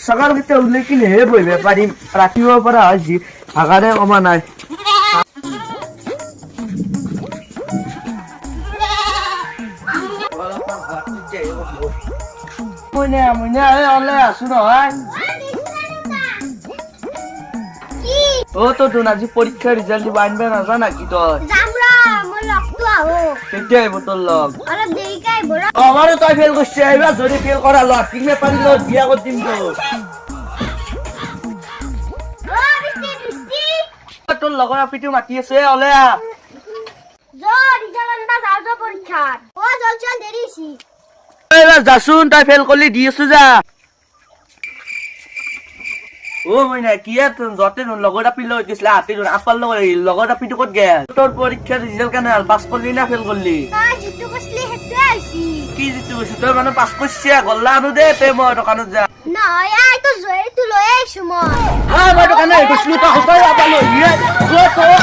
সকাল কেটে উঠলে কি হে বইবে পাৰিম ৰাতিপুৱাৰ পৰা আজি ভাগাৰে কমা নাই মইনা অলে আছো নহয় ও তো তোন আজি পৰীক্ষাৰ ৰিজাল্ট দিব আনবে নাজানা কি তই কেতিয়া আহিব তোৰ লগ আমাৰো তই ফেল কৰিছে আহিবা যদি ফেল কৰা লগ কিনে পাৰিল বিয়া কৰি দিম তোৰ লগৰ আপিটো মাতি আছে অলে এইবাৰ যাচোন তই ফেল কৰিলি দি আছো যা ও মইনা কি যতে লগৰ আপি লৈ গৈছিলে হাতী আপাৰ লগৰ আপিটো ক'ত গেল তোৰ পৰীক্ষাৰ ৰিজাল্ট কেনে হ'ল পাছ কৰিলি না ফেল কৰিলি কি যিটো কৈছো তই মানে পাছ কৰিছে গল্লা আনো দে তই মই দোকানত যা মই দোকানে গৈছিলো তই